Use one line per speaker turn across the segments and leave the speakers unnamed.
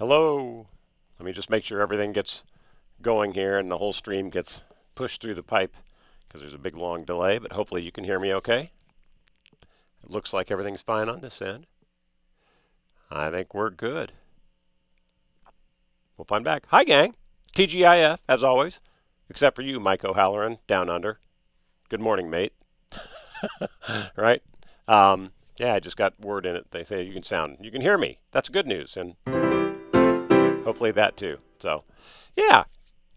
Hello. Let me just make sure everything gets going here and the whole stream gets pushed through the pipe because there's a big long delay, but hopefully you can hear me okay. It looks like everything's fine on this end. I think we're good. Well, I'm back. Hi, gang. TGIF, as always, except for you, Mike O'Halloran, down under. Good morning, mate. Right? Yeah, I just got word in it. They say you can hear me. That's good news, and hopefully that too. So, yeah,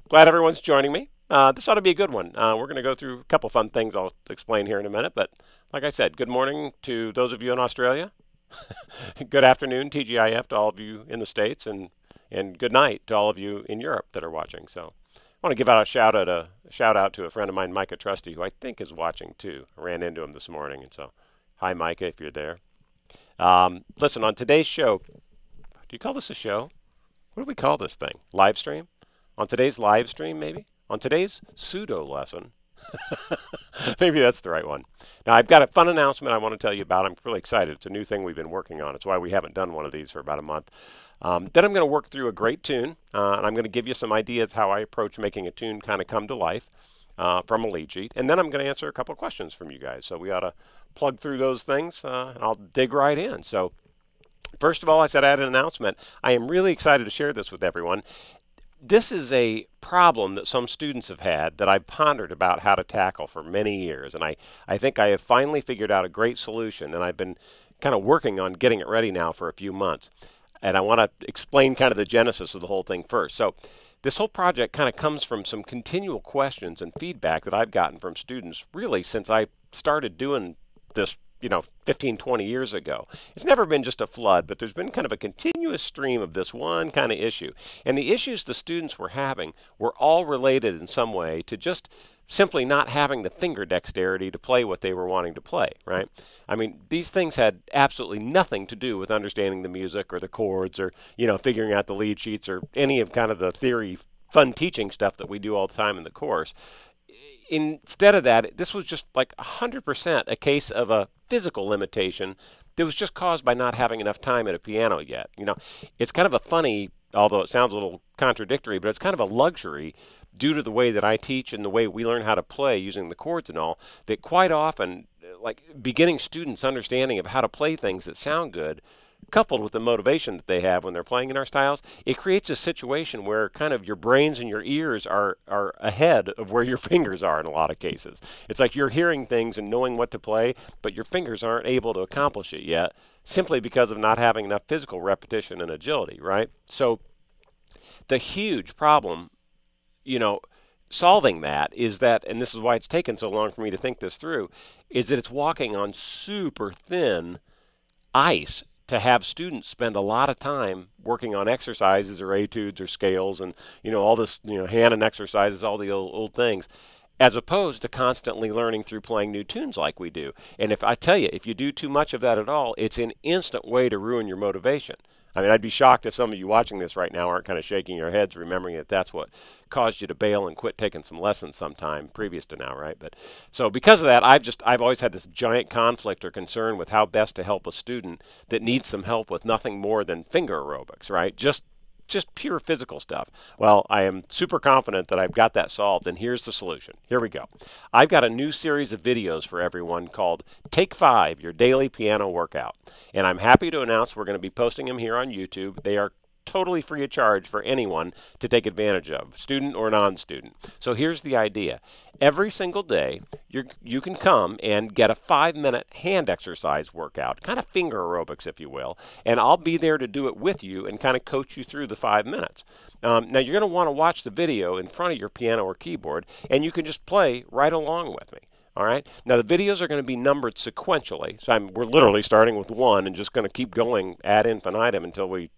glad everyone's joining me. This ought to be a good one. We're going to go through a couple fun things I'll explain here in a minute. But like I said, good morning to those of you in Australia. Good afternoon, TGIF, to all of you in the States, and good night to all of you in Europe that are watching. So I want to give out a shout out to a friend of mine, Micah Trusty, who I think is watching too. I ran into him this morning, and so hi, Micah, if you're there. Listen, on today's show, do you call this a show? What do we call this thing? Live stream? On today's live stream, maybe? On today's pseudo lesson. Maybe that's the right one. Now, I've got a fun announcement I want to tell you about. I'm really excited. It's a new thing we've been working on. It's why we haven't done one of these for about a month. Then I'm going to work through a great tune, and I'm going to give you some ideas how I approach making a tune kind of come to life from a lead sheet. And then I'm going to answer a couple of questions from you guys. So we ought to plug through those things. I'll dig right in. So first of all, I said I had an announcement. I am really excited to share this with everyone. This is a problem that some students have had that I've pondered about how to tackle for many years. And I think I have finally figured out a great solution, and I've been kind of working on getting it ready now for a few months. And I want to explain kind of the genesis of the whole thing first. So this whole project kind of comes from some continual questions and feedback that I've gotten from students really since I started doing this 15, 20 years ago. It's never been just a flood, but there's been kind of a continuous stream of this one kind of issue. And the issues the students were having were all related in some way to just simply not having the finger dexterity to play what they were wanting to play, right? I mean, these things had absolutely nothing to do with understanding the music or the chords or, figuring out the lead sheets or any of kind of the theory, fun teaching stuff that we do all the time in the course. Instead of that, this was just like 100% a case of a physical limitation that was just caused by not having enough time at a piano yet. It's kind of a funny, although it sounds a little contradictory, but it's kind of a luxury due to the way that I teach and the way we learn how to play using the chords and all, that quite often, like beginning students' understanding of how to play things that sound good, coupled with the motivation that they have when they're playing in our styles, it creates a situation where kind of your brains and your ears are ahead of where your fingers are in a lot of cases. It's like you're hearing things and knowing what to play, but your fingers aren't able to accomplish it yet simply because of not having enough physical repetition and agility, right? So the huge problem, solving that is that, and this is why it's taken so long for me to think this through, is that it's walking on super thin ice to have students spend a lot of time working on exercises or etudes or scales and all this Hanon exercises, all the old things, as opposed to constantly learning through playing new tunes like we do. And if I tell you, if you do too much of that at all, it's an instant way to ruin your motivation. I mean, I'd be shocked if some of you watching this right now aren't kind of shaking your heads, remembering that that's what caused you to bail and quit taking some lessons sometime previous to now, right? But so because of that, I've always had this giant conflict or concern with how best to help a student that needs some help with nothing more than finger aerobics, right? Just pure physical stuff. Well, I am super confident that I've got that solved, and here's the solution. Here we go. I've got a new series of videos for everyone called Take 5, Your Daily Piano Workout. And I'm happy to announce we're going to be posting them here on YouTube. They are totally free of charge for anyone to take advantage of, student or non-student. So here's the idea. Every single day, you can come and get a 5-minute hand exercise workout, kind of finger aerobics, if you will, and I'll be there to do it with you and kind of coach you through the 5 minutes. Now, you're going to want to watch the video in front of your piano or keyboard, and you can just play right along with me. All right. Now, the videos are going to be numbered sequentially. So we're literally starting with 1 and just going to keep going ad infinitum until we,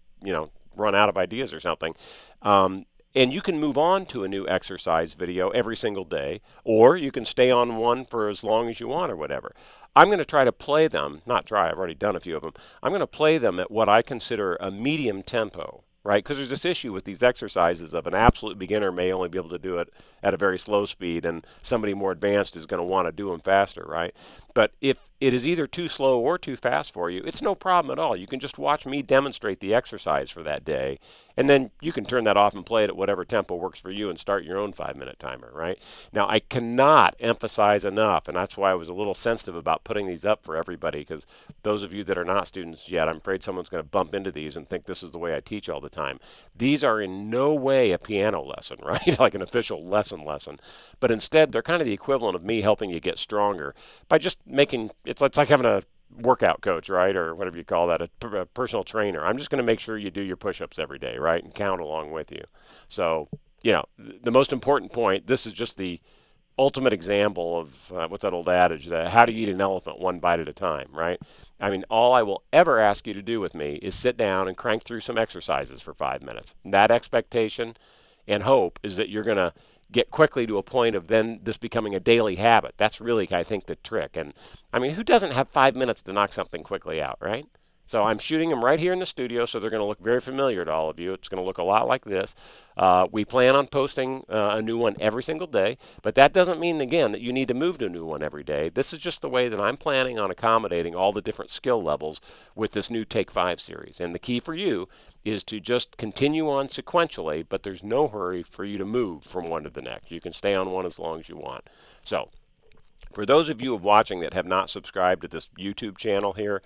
run out of ideas or something. And you can move on to a new exercise video every single day, or you can stay on one for as long as you want or whatever. I'm going to try to play them, not try, I've already done a few of them. I'm going to play them at what I consider a medium tempo, right? Because there's this issue with these exercises of an absolute beginner may only be able to do it at a very slow speed, and somebody more advanced is going to want to do them faster, right? But if it is either too slow or too fast for you, it's no problem at all. You can just watch me demonstrate the exercise for that day, and then you can turn that off and play it at whatever tempo works for you and start your own 5-minute timer, right? Now, I cannot emphasize enough, and that's why I was a little sensitive about putting these up for everybody, because those of you that are not students yet, I'm afraid someone's going to bump into these and think this is the way I teach all the time. These are in no way a piano lesson, right? Like an official lesson. But instead, they're kind of the equivalent of me helping you get stronger by just making, it's like having a workout coach, right? Or whatever you call that, a personal trainer. I'm just going to make sure you do your push-ups every day, right? And count along with you. So, you know, the most important point, this is just the ultimate example of what's that old adage, that how do you eat an elephant one bite at a time, right? I mean, all I will ever ask you to do with me is sit down and crank through some exercises for 5 minutes. That expectation and hope is that you're going to get quickly to a point of then this becoming a daily habit. That's really, I think, the trick. And I mean, who doesn't have 5 minutes to knock something quickly out, right? So I'm shooting them right here in the studio, so they're going to look very familiar to all of you. It's going to look a lot like this. We plan on posting a new one every single day, but that doesn't mean, again, that you need to move to a new one every day. This is just the way that I'm planning on accommodating all the different skill levels with this new Take 5 series. And the key for you is to just continue on sequentially, but there's no hurry for you to move from one to the next. You can stay on one as long as you want. So, for those of you watching that have not subscribed to this YouTube channel here,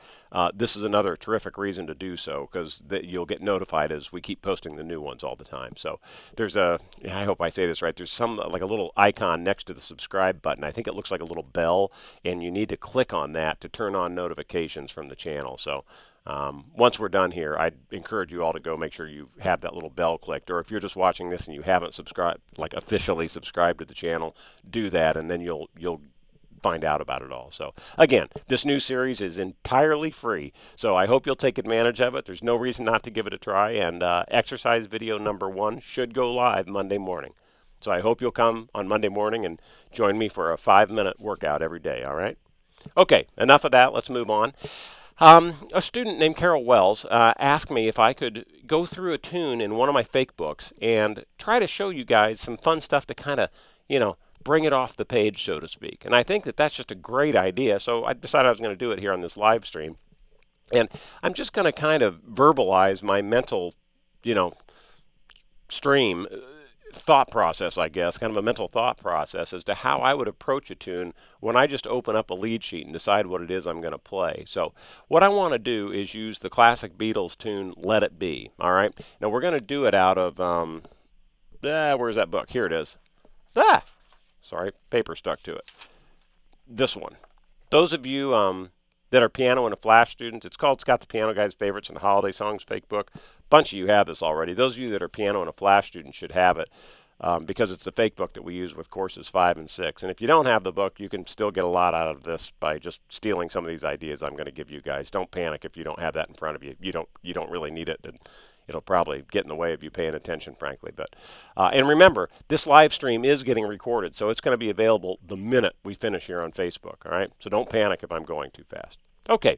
this is another terrific reason to do so, because you'll get notified as we keep posting the new ones all the time. So there's I hope I say this right, there's like a little icon next to the subscribe button. I think it looks like a little bell, and you need to click on that to turn on notifications from the channel. So once we're done here, I'd encourage you all to go make sure you have that little bell clicked. Or if you're just watching this and you haven't subscribed, like officially subscribed to the channel, do that, and then you'll find out about it all. So again, this new series is entirely free, so I hope you'll take advantage of it. There's no reason not to give it a try, and exercise video number 1 should go live Monday morning. So I hope you'll come on Monday morning and join me for a 5-minute workout every day, all right? Okay, enough of that. Let's move on. A student named Carol Wells asked me if I could go through a tune in one of my fake books and try to show you guys some fun stuff to kind of, you know, bring it off the page, so to speak. And I think that that's just a great idea, so I decided I was going to do it here on this live stream. And I'm just going to kind of verbalize my mental, you know, stream, thought process, I guess, kind of a mental thought process as to how I would approach a tune when I just open up a lead sheet and decide what it is I'm going to play. So what I want to do is use the classic Beatles tune, Let It Be, all right? Now we're going to do it out of, where's that book? Here it is. Sorry, paper stuck to it. This one. Those of you that are piano and a flash students, it's got the Piano Guy's Favorites and Holiday Songs fake book. A bunch of you have this already. Those of you that are piano and a flash students should have it because it's the fake book that we use with courses 5 and 6. And if you don't have the book, you can still get a lot out of this by just stealing some of these ideas I'm going to give you guys. Don't panic if you don't have that in front of you. You don't really need it. It'll probably get in the way of you paying attention, frankly. But and remember, this live stream is getting recorded, so it's going to be available the minute we finish here on Facebook, all right? So don't panic if I'm going too fast. Okay,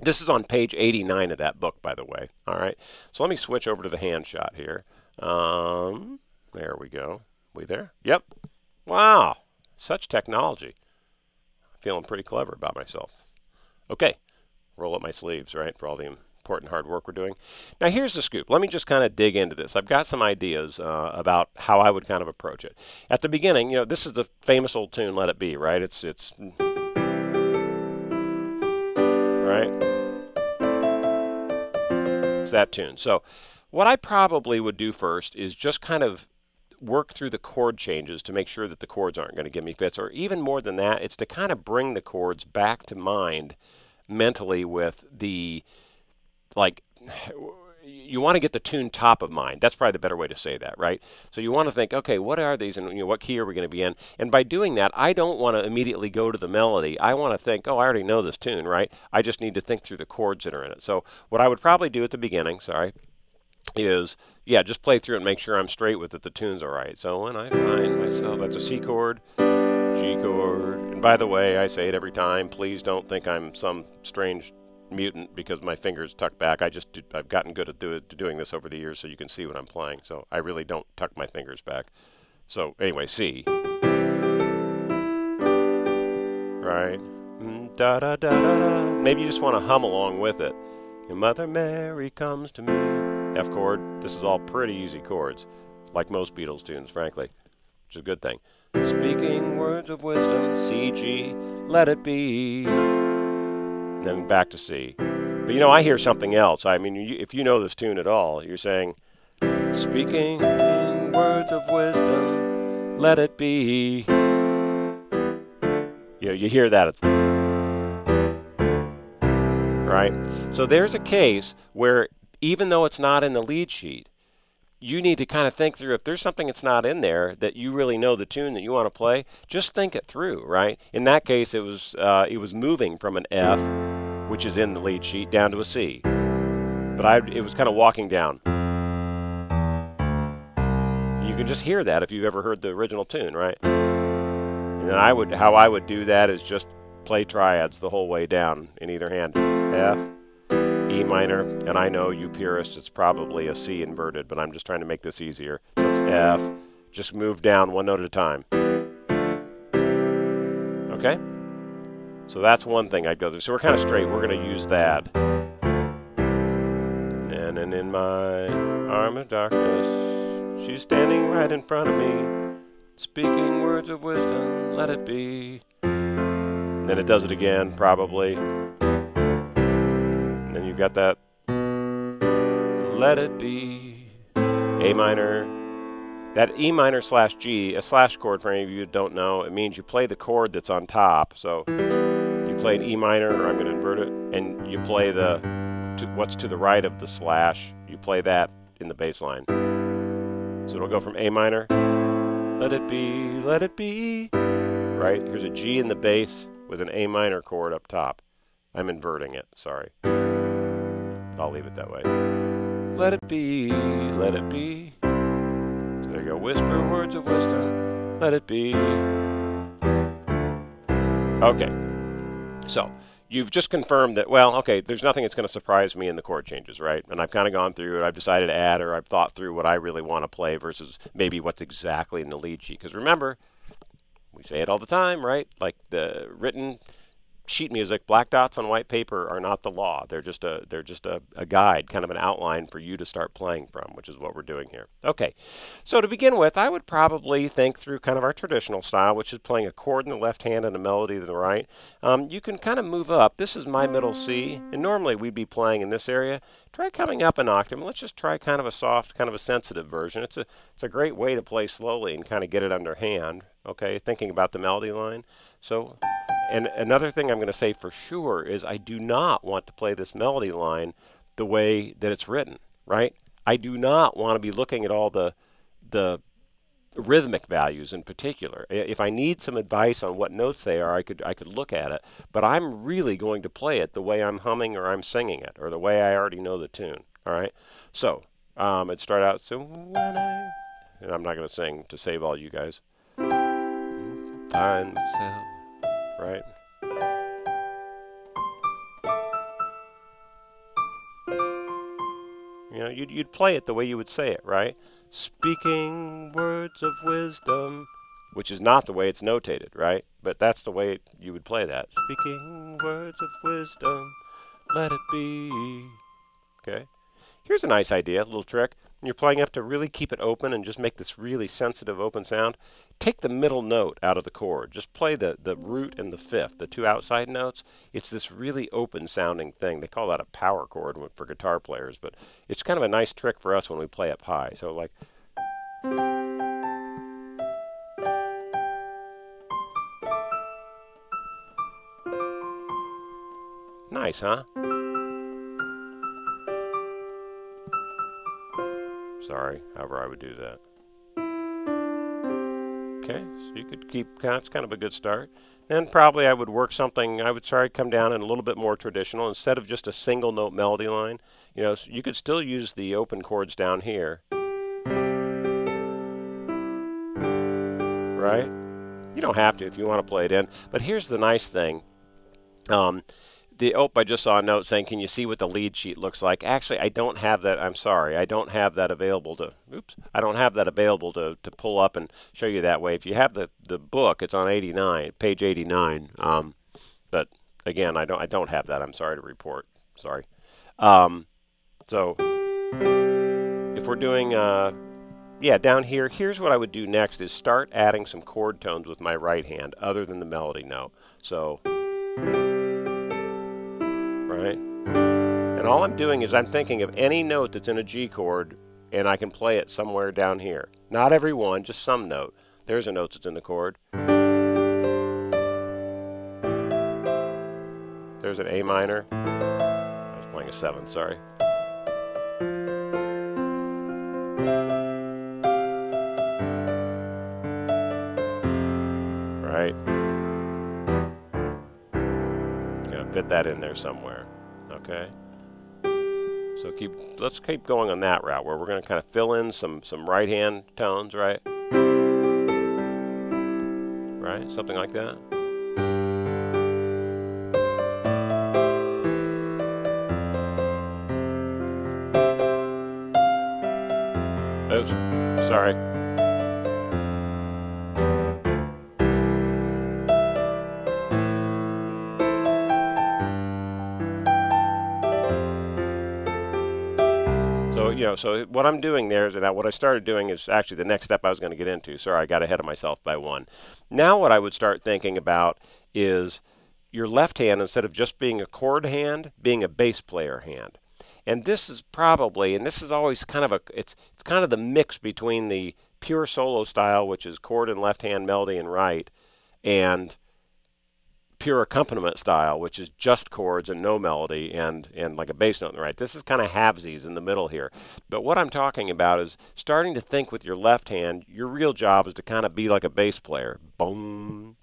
this is on page 89 of that book, by the way, all right? So let me switch over to the hand shot here. There we go. We there? Yep. Wow, such technology. Feeling pretty clever about myself. Okay, roll up my sleeves, right, for all the important hard work we're doing. Now here's the scoop. Let me just kind of dig into this. I've got some ideas about how I would kind of approach it. At the beginning, you know, this is the famous old tune, Let It Be, right? It's right? It's that tune. So what I probably would do first is just kind of work through the chord changes to make sure that the chords aren't going to give me fits, or even more than that, it's to kind of bring the chords back to mind mentally with the, like, you want to get the tune top of mind. That's probably the better way to say that, right? So you want to think, okay, what are these, and what key are we going to be in? And by doing that, I don't want to immediately go to the melody. I want to think, oh, I already know this tune, right? I just need to think through the chords that are in it. So what I would probably do at the beginning, is, yeah, just play through and make sure I'm straight with it, the tune's all right. So when I find myself, that's a C chord, G chord, and by the way, I say it every time, please don't think I'm some strange mutant because my fingers tuck back. I've gotten good at doing this over the years so you can see what I'm playing. So I really don't tuck my fingers back. So anyway, C. Right? Da da da da da. Maybe you just want to hum along with it. Your Mother Mary comes to me. F chord. This is all pretty easy chords, like most Beatles tunes, frankly, which is a good thing. Speaking words of wisdom, C, G, let it be. And then back to C. But you know, I hear something else. I mean, if you know this tune at all, you're saying, speaking words of wisdom, let it be. You know, you hear that, right? So there's a case where even though it's not in the lead sheet, you need to kind of think through if there's something that's not in there that you really know the tune that you want to play, just think it through, right? In that case, it was moving from an F, which is in the lead sheet, down to a C. But it was kind of walking down. You can just hear that if you've ever heard the original tune, right? And then how I would do that is just play triads the whole way down in either hand. F, E minor, and I know you purists, it's probably a C inverted, but I'm just trying to make this easier. So it's F, just move down one note at a time. Okay? So that's one thing I'd go through. So we're kind of straight, we're going to use that. And in my arm of darkness, she's standing right in front of me, speaking words of wisdom, let it be. Then it does it again, probably. And then you've got that, let it be, A minor. That E minor slash G, a slash chord for any of you who don't know, it means you play the chord that's on top. So you play an E minor, or I'm going to invert it, and you play what's to the right of the slash, you play that in the bass line. So it'll go from A minor, let it be, right? Here's a G in the bass with an A minor chord up top. I'm inverting it, sorry. I'll leave it that way. Let it be, let it be. So there you go, whisper words of wisdom, let it be. Okay, so you've just confirmed that, well, okay, there's nothing that's going to surprise me in the chord changes, right? And I've kind of gone through it, I've decided to add, or I've thought through what I really want to play versus maybe what's exactly in the lead sheet. Because remember, we say it all the time, right? Like the written sheet music, black dots on white paper are not the law. They're just a guide, kind of an outline for you to start playing from, which is what we're doing here. Okay, so to begin with, I would probably think through kind of our traditional style, which is playing a chord in the left hand and a melody in the right. You can kind of move up. This is my middle C, and normally we'd be playing in this area. Try coming up an octave. Let's just try kind of a soft, kind of a sensitive version. It's a great way to play slowly and kind of get it underhand. Okay, thinking about the melody line. So. And another thing I'm going to say for sure is I do not want to play this melody line the way that it's written, right? I do not want to be looking at all the rhythmic values in particular. If I need some advice on what notes they are, I could look at it. But I'm really going to play it the way I'm humming or I'm singing it, or the way I already know the tune, all right? So it'd start out, so when and I'm not going to sing to save all you guys. Find myself. Right? You know, you'd play it the way you would say it, right? Speaking words of wisdom, which is not the way it's notated, right? But that's the way you would play that. Speaking words of wisdom, let it be. Okay? Here's a nice idea, a little trick. When you're playing up to really keep it open and just make this really sensitive open sound, take the middle note out of the chord. Just play the root and the fifth, the two outside notes. It's this really open sounding thing. They call that a power chord for guitar players, but it's kind of a nice trick for us when we play up high. So like, nice, huh? Sorry, however I would do that. Okay, so you could keep, that's kind of a good start. Then probably I would work something, I would try to come down in a little bit more traditional. Instead of just a single note melody line, you know, so you could still use the open chords down here. Right? You don't have to if you want to play it in. But here's the nice thing. I just saw a note saying, can you see what the lead sheet looks like? Actually, I don't have that. I'm sorry. I don't have that available to, I don't have that available to pull up and show you that way. If you have the book, it's on 89, page 89. But again, I don't have that. I'm sorry to report. Sorry. Um, so if we're doing, yeah, down here, here's what I would do next is start adding some chord tones with my right hand other than the melody note. So, right? And all I'm doing is I'm thinking of any note that's in a G chord and I can play it somewhere down here. Not every one, just some note. There's a note that's in the chord. There's an A minor. I was playing a 7th, sorry. Right? Gonna fit that in there somewhere. Okay? So let's keep going on that route where we're gonna kind of fill in some right hand tones, right? Right? Something like that. Oops, sorry. So, so what I'm doing there is that what I started doing is actually the next step I was going to get into. Sorry, I got ahead of myself by one. Now what I would start thinking about is your left hand, instead of just being a chord hand, being a bass player hand. And this is probably, and this is always kind of it's kind of the mix between the pure solo style, which is chord and left hand, melody and right, and pure accompaniment style, which is just chords and no melody and like a bass note in the right. This is kind of halvesies in the middle here. But what I'm talking about is starting to think with your left hand. Your real job is to kind of be like a bass player. Boom,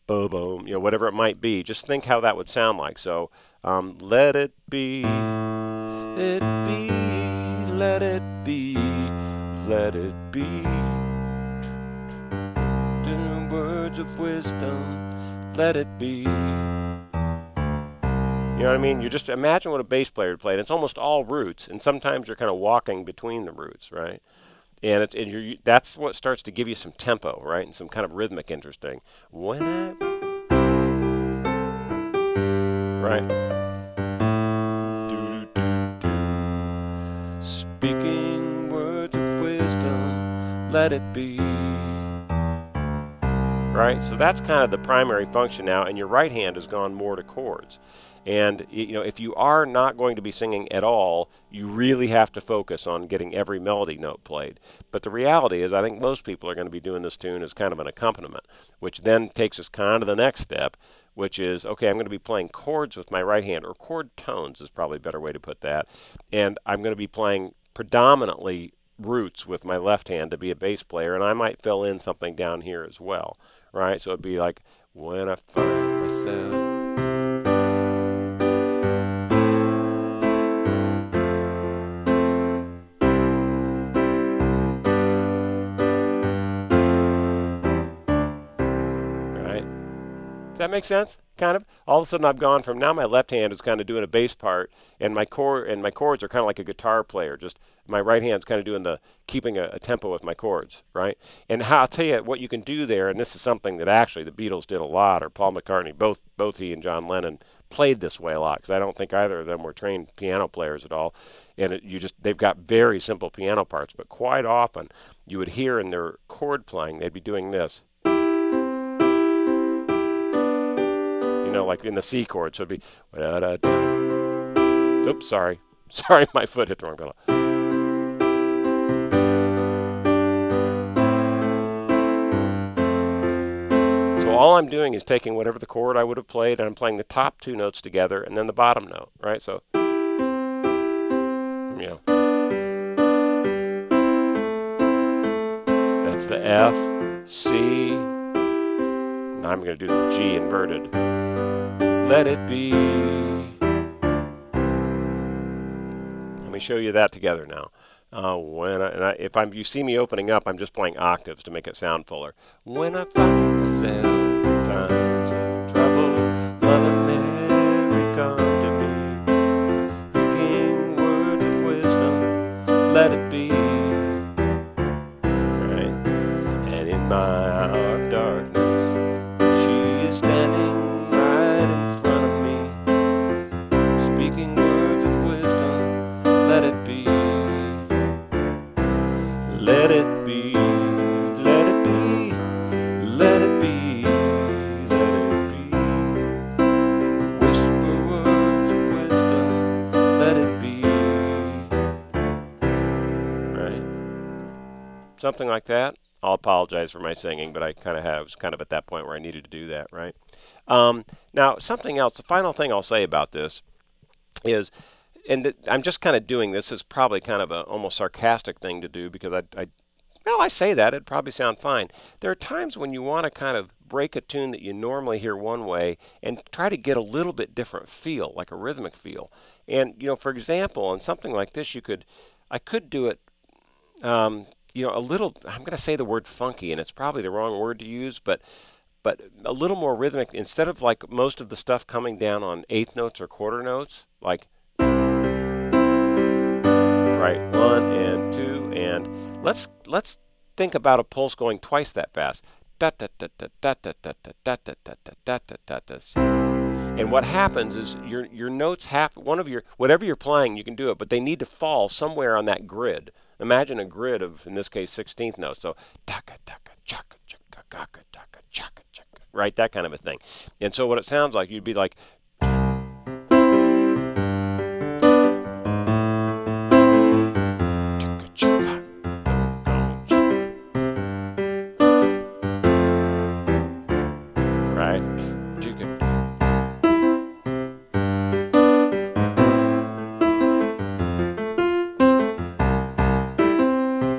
boom, boom, whatever it might be. Just think how that would sound like. So, let it be, let it be, let it be, let it be. The words of wisdom. Let it be. You know what I mean? You just imagine what a bass player would play, and it's almost all roots, and sometimes you're kind of walking between the roots, right? And that's what starts to give you some tempo, right, and some kind of rhythmic interesting. When I, right? Speaking words of wisdom, let it be. Right? So that's kind of the primary function now, and your right hand has gone more to chords. And if you are not going to be singing at all, you really have to focus on getting every melody note played. But the reality is I think most people are going to be doing this tune as kind of an accompaniment, which then takes us kind of the next step, which is, okay, I'm going to be playing chords with my right hand, or chord tones is probably a better way to put that. And I'm going to be playing predominantly roots with my left hand to be a bass player, and I might fill in something down here as well. Right, so it'd be like, when I find myself. Right? Does that make sense? Kind of. All of a sudden, I've gone from now my left hand is kind of doing a bass part, and my chords are kind of like a guitar player. Just my right hand's kind of doing keeping a tempo with my chords, right? And I'll tell you what you can do there, and this is something that actually the Beatles did a lot, or Paul McCartney, both he and John Lennon played this way a lot, because I don't think either of them were trained piano players at all. And they've got very simple piano parts, but quite often you would hear in their chord playing, they'd be doing this. Like in the C chord, so it'd be, oops, sorry, my foot hit the wrong pedal. So all I'm doing is taking whatever the chord I would have played, and I'm playing the top two notes together, and then the bottom note, right? So, that's the F, C. Now I'm going to do the G inverted. Let it be. Let me show you that together now. If you see me opening up, I'm just playing octaves to make it sound fuller. When I find myself in times of trouble, Mother Mary come to me, speaking words of wisdom, let it be. Right? And in my hour of darkness, she is standing right in front of me. speaking words of wisdom, let it be. Let it be, let it be, let it be, let it be. Whisper words of wisdom, let it be. Right? Something like that. I'll apologize for my singing, but I was kind of at that point where I needed to do that, right? Now, something else, the final thing I'll say about this is, I'm just kind of doing this as probably kind of a almost sarcastic thing to do because well, I say that, it'd probably sound fine. There are times when you want to kind of break a tune that you normally hear one way and try to get a little bit different feel, like a rhythmic feel. And, for example, on something like this, I could do it, a little, I'm going to say the word funky, and it's probably the wrong word to use, but a little more rhythmic, instead of like most of the stuff coming down on eighth notes or quarter notes, like, right, 1 and 2, and let's think about a pulse going twice that fast. And what happens is your notes whatever you're playing, you can do it, but they need to fall somewhere on that grid. Imagine a grid of, in this case, 16th notes. So, right, that kind of a thing. And so what it sounds like, you'd be like, right?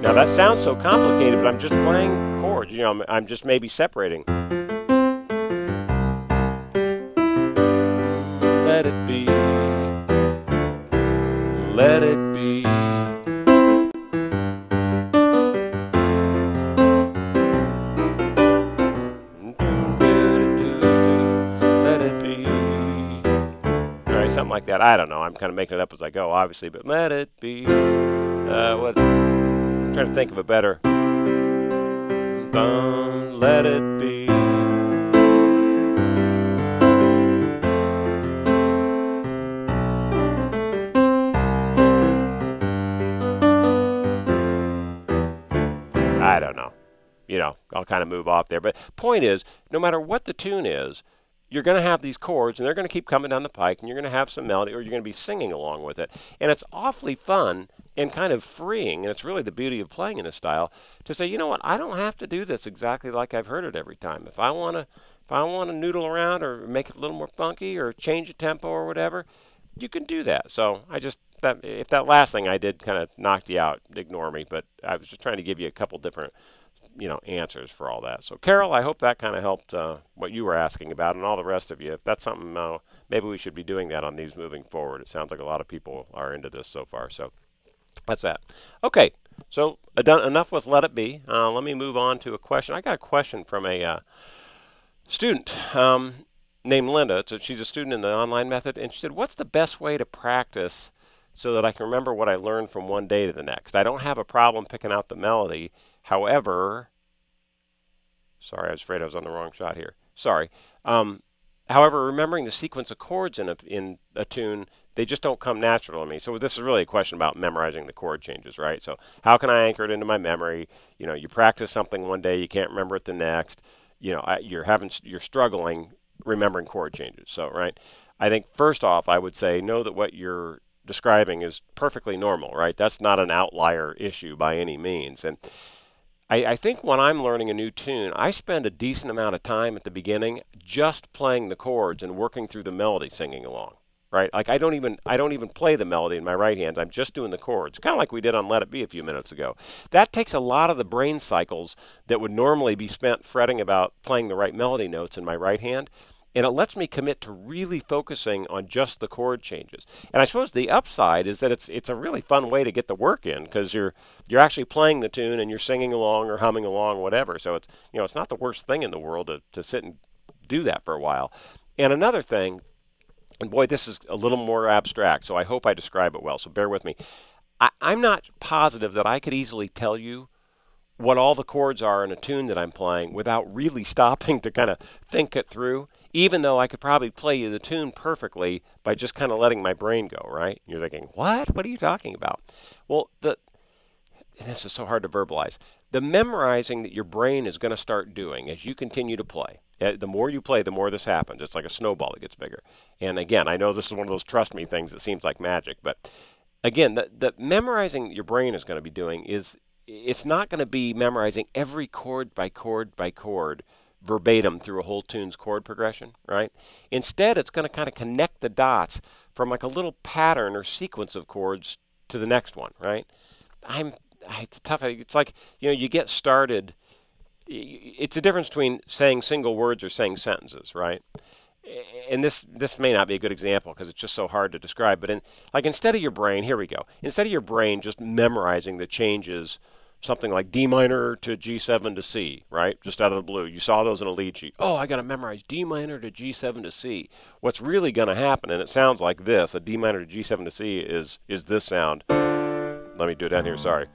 Now that sounds so complicated, but I'm just playing chords. I'm just maybe separating. Let it be. Let it be. Let it be. Right, something like that. I don't know. I'm kind of making it up as I go, obviously, but let it be. I'm trying to think of a better. Let it be. I don't know. I'll kind of move off there. But point is, no matter what the tune is, you're going to have these chords, and they're going to keep coming down the pike, and you're going to have some melody, or you're going to be singing along with it. And it's awfully fun and kind of freeing, and it's really the beauty of playing in this style, to say, you know what, I don't have to do this exactly like I've heard it every time. If I want to noodle around or make it a little more funky or change the tempo or whatever, you can do that. So if that last thing I did kind of knocked you out, ignore me, but I was just trying to give you a couple different answers for all that. So, Carol, I hope that kind of helped what you were asking about, and all the rest of you. If that's something, maybe we should be doing that on these moving forward. It sounds like a lot of people are into this so far. So, that's that. Okay, so enough with Let It Be. Let me move on to a question. I got a question from a student named Linda. So she's a student in the online method, and she said, what's the best way to practice so that I can remember what I learned from one day to the next? I don't have a problem picking out the melody. However, sorry, I was afraid I was on the wrong shot here. Sorry. However, remembering the sequence of chords in a tune, they just don't come natural to me. So this is really a question about memorizing the chord changes, right? So how can I anchor it into my memory? You practice something one day, you can't remember it the next. You're struggling remembering chord changes. So, right? I think first off, I would say know that what you're describing is perfectly normal, right? That's not an outlier issue by any means. And I think when I'm learning a new tune, I spend a decent amount of time at the beginning just playing the chords and working through the melody, singing along, right? Like I don't even play the melody in my right hand. I'm just doing the chords, kind of like we did on Let It Be a few minutes ago. That takes a lot of the brain cycles that would normally be spent fretting about playing the right melody notes in my right hand. And it lets me commit to really focusing on just the chord changes. And I suppose the upside is that it's a really fun way to get the work in, because you're actually playing the tune and you're singing along or humming along, whatever. So it's not the worst thing in the world to sit and do that for a while. And another thing, and boy, this is a little more abstract, so I hope I describe it well, so bear with me. I'm not positive that I could easily tell you what all the chords are in a tune that I'm playing without really stopping to kind of think it through. even though I could probably play you the tune perfectly by just kind of letting my brain go, right? You're thinking, what? What are you talking about? Well, this is so hard to verbalize. The memorizing that your brain is going to start doing as you continue to play. The more you play, the more this happens. It's like a snowball that gets bigger. And again, I know this is one of those trust me things that seems like magic, but again, the memorizing that your brain is going to be doing is it's not going to be memorizing every chord by chord by chord verbatim through a whole tune's chord progression, right? Instead, it's going to kind of connect the dots from like a little pattern or sequence of chords to the next one, right? It's tough. It's like, you get started. It's a difference between saying single words or saying sentences, right? And this may not be a good example because it's just so hard to describe. But instead of your brain, here we go. Instead of your brain just memorizing the changes, something like D minor to G7 to C, right? Just out of the blue. You saw those in a lead sheet. Oh, I got to memorize D minor to G7 to C. What's really going to happen, and it sounds like this, a D minor to G7 to C is this sound. Let me do it down here, sorry.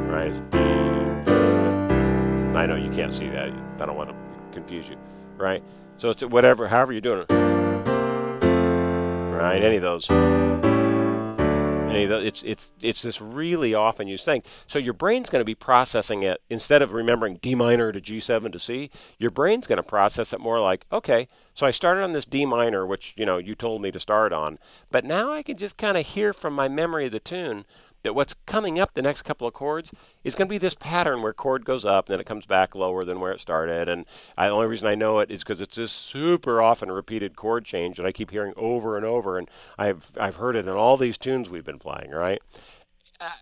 Right, it's D. I know you can't see that. I don't want to confuse you, right? So it's whatever, however you're doing it. Right, any of those. It's this really often used thing. So your brain's going to be processing it, instead of remembering D minor to G7 to C, your brain's going to process it more like, okay, so I started on this D minor, which, you told me to start on, but now I can just kind of hear from my memory of the tune that what's coming up the next couple of chords is going to be this pattern where chord goes up and then it comes back lower than where it started. And the only reason I know it is because it's this super often repeated chord change that I keep hearing over and over. And I've heard it in all these tunes we've been playing, right?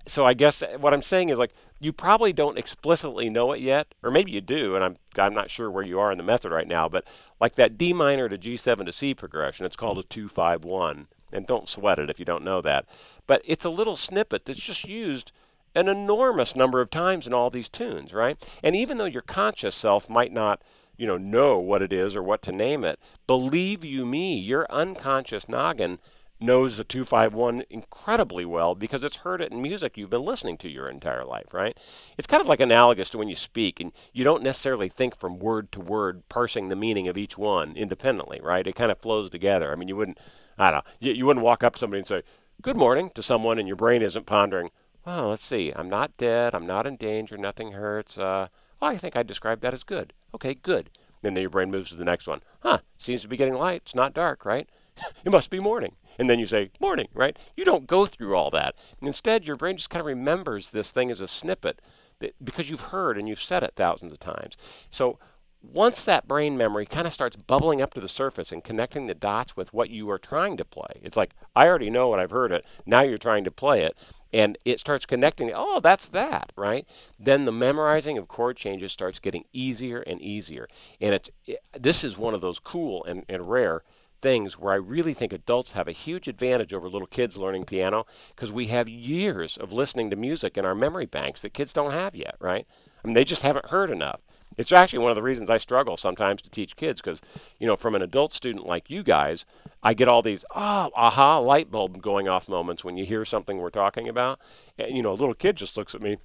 So I guess what I'm saying is, like, you probably don't explicitly know it yet, or maybe you do, and I'm not sure where you are in the method right now, but like that D minor to G7 to C progression, it's called a 2-5-1. And don't sweat it if you don't know that. But it's a little snippet that's just used an enormous number of times in all these tunes, right? And even though your conscious self might not, know what it is or what to name it, believe you me, your unconscious noggin knows the 2-5-1 incredibly well because it's heard it in music you've been listening to your entire life, right? It's kind of like analogous to when you speak and you don't necessarily think from word to word, parsing the meaning of each one independently, right? It kind of flows together. I mean, you wouldn't walk up to somebody and say, good morning, to someone, and your brain isn't pondering, oh, let's see, I'm not dead, I'm not in danger, nothing hurts. I think I'd describe that as good. Okay, good. Then your brain moves to the next one. Seems to be getting light, it's not dark, right? It must be morning. And then you say, morning, right? You don't go through all that. And instead, your brain just kind of remembers this thing as a snippet because you've heard and you've said it thousands of times. So once that brain memory kind of starts bubbling up to the surface and connecting the dots with what you are trying to play, it's like, I already know it, I've heard it, now you're trying to play it, and it starts connecting, oh, that's that, right? Then the memorizing of chord changes starts getting easier and easier. And this is one of those cool and rare things where I really think adults have a huge advantage over little kids learning piano because we have years of listening to music in our memory banks that kids don't have yet, right? I mean, they just haven't heard enough. It's actually one of the reasons I struggle sometimes to teach kids because, from an adult student like you guys, I get all these, aha, light bulb going off moments when you hear something we're talking about. And, a little kid just looks at me,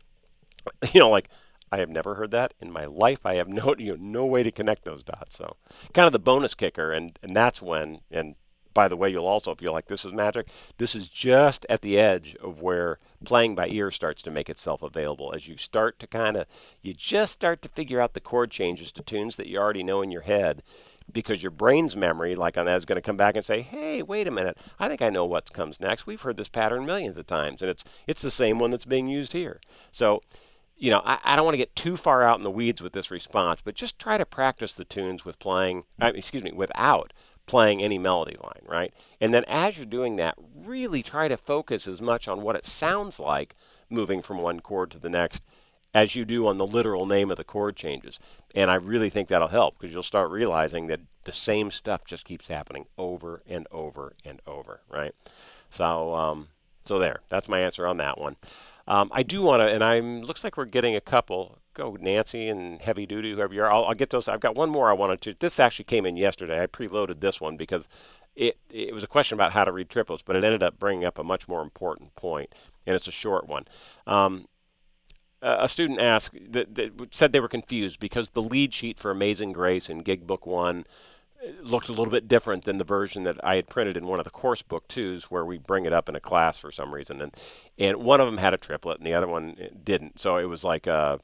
like, I have never heard that in my life. I have no way to connect those dots. So kind of the bonus kicker, and that's when, and by the way, you'll also feel like this is magic. This is just at the edge of where playing by ear starts to make itself available. As you start to you just start to figure out the chord changes to tunes that you already know in your head because your brain's memory, like on that, is going to come back and say, hey, wait a minute, I think I know what comes next. We've heard this pattern millions of times, and it's the same one that's being used here. So, I don't want to get too far out in the weeds with this response, but just try to practice the tunes without playing any melody line, right? And then as you're doing that, really try to focus as much on what it sounds like moving from one chord to the next as you do on the literal name of the chord changes. And I really think that'll help because you'll start realizing that the same stuff just keeps happening over and over and over, right? So there, that's my answer on that one. I do want to, and looks like we're getting a couple. Go Nancy and Heavy Duty, whoever you are. I'll get those. I've got one more I wanted to. This actually came in yesterday. I preloaded this one because it was a question about how to read triplets, but it ended up bringing up a much more important point, and it's a short one. a student asked that said they were confused because the lead sheet for Amazing Grace in Gig Book 1 looked a little bit different than the version that I had printed in one of the course book 2s where we bring it up in a class for some reason. And one of them had a triplet and the other one didn't. So it was like, here,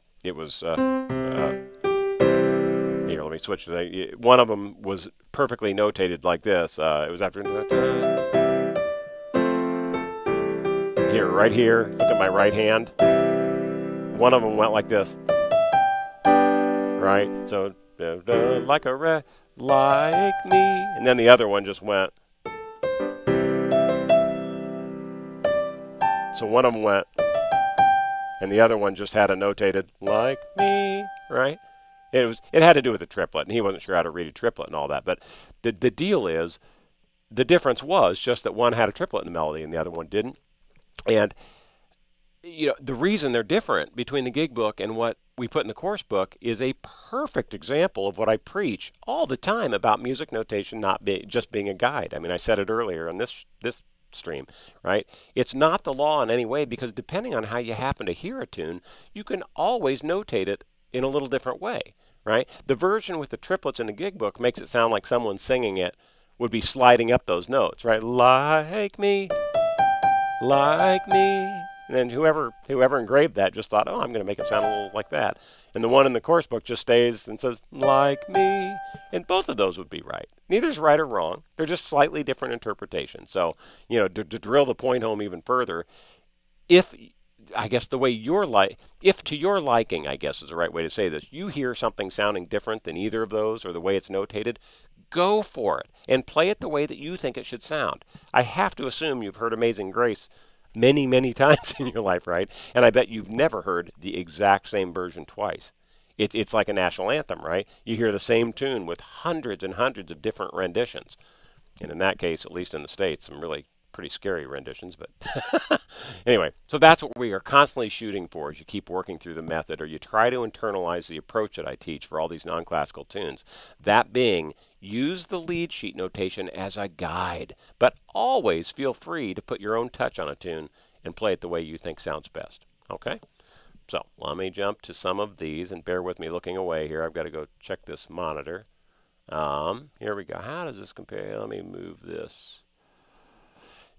let me switch to that. One of them was perfectly notated like this. It was after... Here, right here, look at my right hand. One of them went like this. Right? So, like a like me. And then the other one just went. So one of them went. And the other one just had a notated like me. Right? It had to do with the triplet. And he wasn't sure how to read a triplet and all that. But the deal is, the difference was just that one had a triplet in the melody and the other one didn't. And the reason they're different between the gig book and what we put in the course book is a perfect example of what I preach all the time about music notation not just being a guide. I mean, I said it earlier on this stream, right? It's not the law in any way because depending on how you happen to hear a tune, you can always notate it in a little different way, right? The version with the triplets in the gig book makes it sound like someone singing it would be sliding up those notes, right? Like me. Like me. And then whoever engraved that just thought, oh, I'm going to make it sound a little like that. And the one in the course book just stays and says, like me. And both of those would be right. Neither's right or wrong. They're just slightly different interpretations. So, to drill the point home even further, if to your liking, I guess is the right way to say this, you hear something sounding different than either of those or the way it's notated, go for it and play it the way that you think it should sound. I have to assume you've heard Amazing Grace many, many times in your life, right? And I bet you've never heard the exact same version twice. It's like a national anthem, right? You hear the same tune with hundreds and hundreds of different renditions. And in that case, at least in the States, some really pretty scary renditions. But anyway, so that's what we are constantly shooting for as you keep working through the method or you try to internalize the approach that I teach for all these non-classical tunes. That being, use the lead sheet notation as a guide, but always feel free to put your own touch on a tune and play it the way you think sounds best. Okay? So let me jump to some of these and bear with me looking away here. I've got to go check this monitor. Here we go. How does this compare? Let me move this.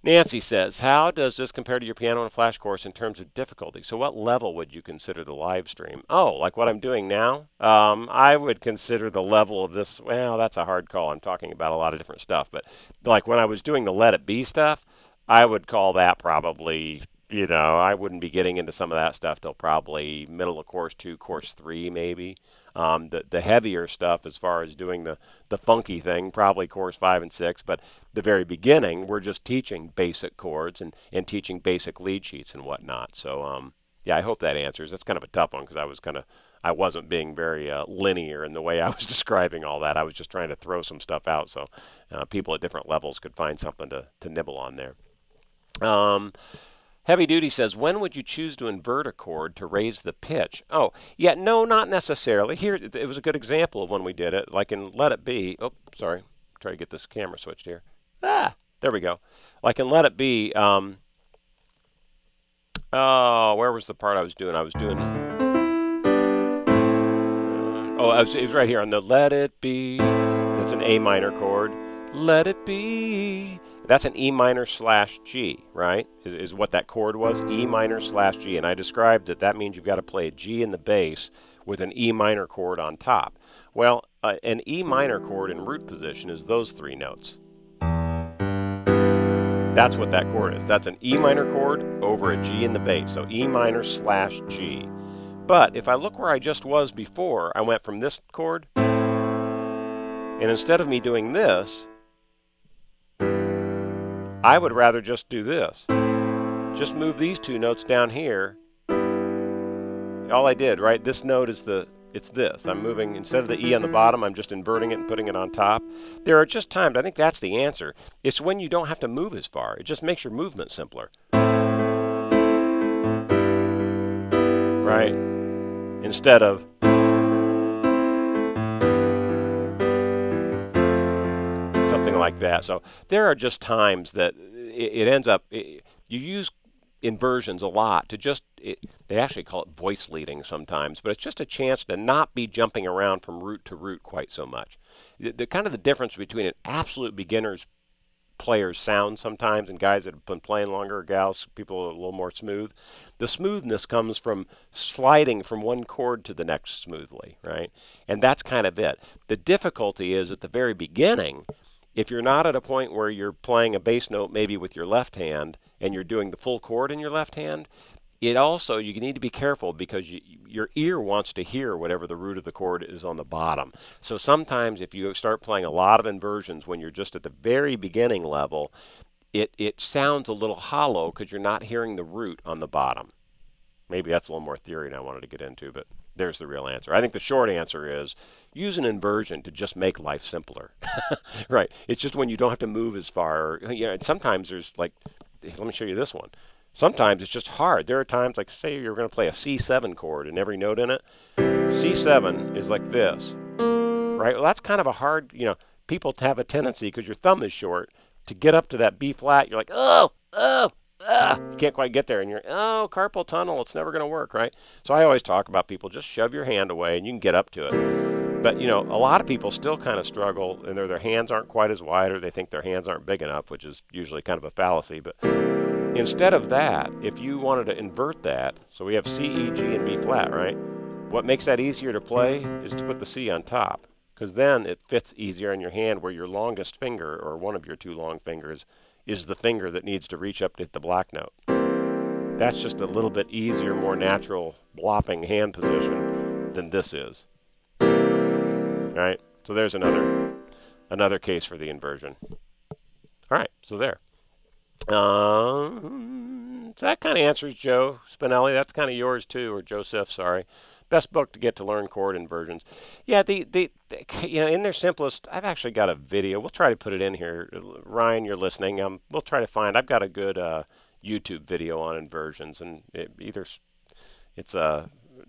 Nancy says, how does this compare to your piano and flash course in terms of difficulty? So what level would you consider the live stream? Oh, like what I'm doing now? I would consider the level of this, well, that's a hard call. I'm talking about a lot of different stuff. But like when I was doing the Let It Be stuff, I would call that probably, I wouldn't be getting into some of that stuff till probably middle of course 2, course 3 maybe. The heavier stuff as far as doing the funky thing, probably course 5 and 6, but the very beginning, we're just teaching basic chords and teaching basic lead sheets and whatnot. So, yeah, I hope that answers. That's kind of a tough one because I wasn't being very linear in the way I was describing all that. I was just trying to throw some stuff out so people at different levels could find something to nibble on there. Heavy Duty says, when would you choose to invert a chord to raise the pitch? Oh, yeah, no, not necessarily. Here, it was a good example of when we did it, like in Let It Be. Oh, sorry. Try to get this camera switched here. There we go. Like in Let It Be, where was the part I was doing? I was doing, it was right here on the Let It Be. That's an A minor chord. Let it be. That's an E minor / G, right? Is what that chord was, E minor / G. And I described that means you've got to play a G in the bass with an E minor chord on top. Well, an E minor chord in root position is those 3 notes. That's what that chord is. That's an E minor chord over a G in the bass. So E minor / G. But if I look where I just was before, I went from this chord, and instead of me doing this, I would rather just do this. Just move these 2 notes down here. All I did, right? This note is it's this. I'm moving, instead of the E on the bottom, I'm just inverting it and putting it on top. There are just times, I think that's the answer. It's when you don't have to move as far. It just makes your movement simpler. Right? Instead of something like that. So there are just times that it ends up, you use inversions a lot to just, they actually call it voice leading sometimes, but it's just a chance to not be jumping around from root to root quite so much. The kind of the difference between an absolute beginner's player's sound sometimes and guys that have been playing longer, or gals, people are a little more smooth. The smoothness comes from sliding from one chord to the next smoothly, right? And that's kind of it. The difficulty is at the very beginning, if you're not at a point where you're playing a bass note maybe with your left hand and you're doing the full chord in your left hand, it also, you need to be careful because your ear wants to hear whatever the root of the chord is on the bottom. So sometimes if you start playing a lot of inversions when you're just at the very beginning level, it sounds a little hollow because you're not hearing the root on the bottom. Maybe that's a little more theory than I wanted to get into, but there's the real answer. I think the short answer is use an inversion to just make life simpler. Right. It's just when you don't have to move as far. You know, and sometimes there's like, let me show you this one. Sometimes it's just hard. There are times, like say you're going to play a C7 chord and every note in it. C7 is like this, right? Well, that's kind of a hard, you know, people have a tendency, because your thumb is short, to get up to that B flat. You're like, you can't quite get there. And you're, oh, carpal tunnel, it's never going to work, right? So I always talk about people, just shove your hand away and you can get up to it. But, you know, a lot of people still kind of struggle, and their hands aren't quite as wide, or they think their hands aren't big enough, which is usually kind of a fallacy. But instead of that, if you wanted to invert that, so we have C, E, G, and B flat, right? What makes that easier to play is to put the C on top, because then it fits easier on your hand, where your longest finger, or one of your two long fingers, is the finger that needs to reach up to hit the black note. That's just a little bit easier, more natural blopping hand position than this is. All right, so there's another case for the inversion. All right, so there. So that kind of answers Joe Spinelli. That's kind of yours too, or Joseph, sorry. Best book to get to learn chord inversions. Yeah, you know, in their simplest, I've actually got a video. We'll try to put it in here. Ryan, you're listening. We'll try to find. I've got a good YouTube video on inversions, and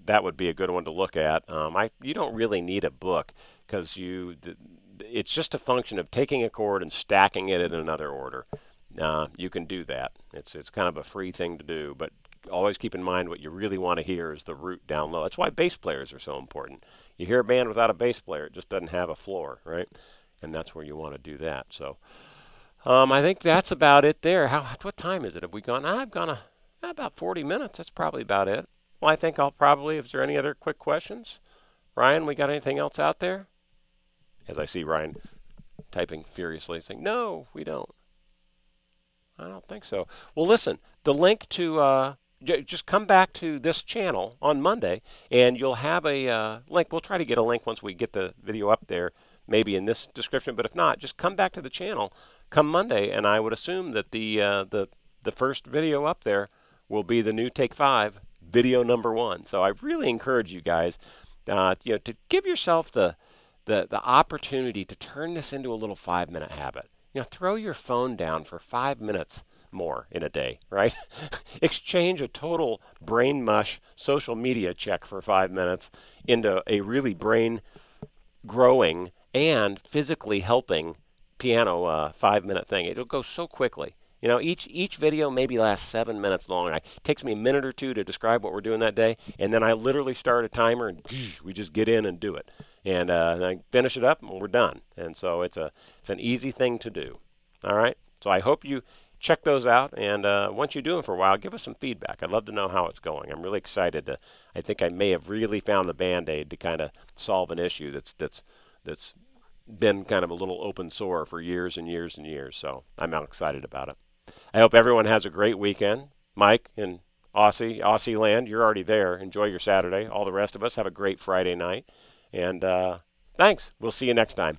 that would be a good one to look at. You don't really need a book, because it's just a function of taking a chord and stacking it in another order. You can do that. It's kind of a free thing to do, but always keep in mind what you really want to hear is the root down low. That's why bass players are so important. You hear a band without a bass player, it just doesn't have a floor, right? And that's where you want to do that. So I think that's about it there. What time is it? Have we gone? I've gone about 40 minutes. That's probably about it. Well, I think is there any other quick questions? Ryan, we got anything else out there? As I see Ryan typing furiously, saying, no, we don't. I don't think so. Well, listen, the link to, just come back to this channel on Monday, and you'll have a link. We'll try to get a link once we get the video up there, maybe in this description, but if not, just come back to the channel come Monday, and I would assume that the first video up there will be the new Take 5, video number 1. So I really encourage you guys, you know, to give yourself the opportunity to turn this into a little 5-minute habit. You know, throw your phone down for 5 minutes more in a day, right? Exchange a total brain mush social media check for 5 minutes into a really brain growing and physically helping piano 5-minute thing. It'll go so quickly. You know, each video maybe lasts 7 minutes long. It takes me a minute or two to describe what we're doing that day, and then I literally start a timer and we just get in and do it. And I finish it up and we're done. And so it's an easy thing to do. All right? So I hope you check those out, and once you do them for a while, give us some feedback. I'd love to know how it's going. I'm really excited I think I may have really found the Band-Aid to kind of solve an issue that's been kind of a little open sore for years and years and years. So I'm excited about it. I hope everyone has a great weekend. Mike in Aussie land, you're already there. Enjoy your Saturday. All the rest of us have a great Friday night. And thanks. We'll see you next time.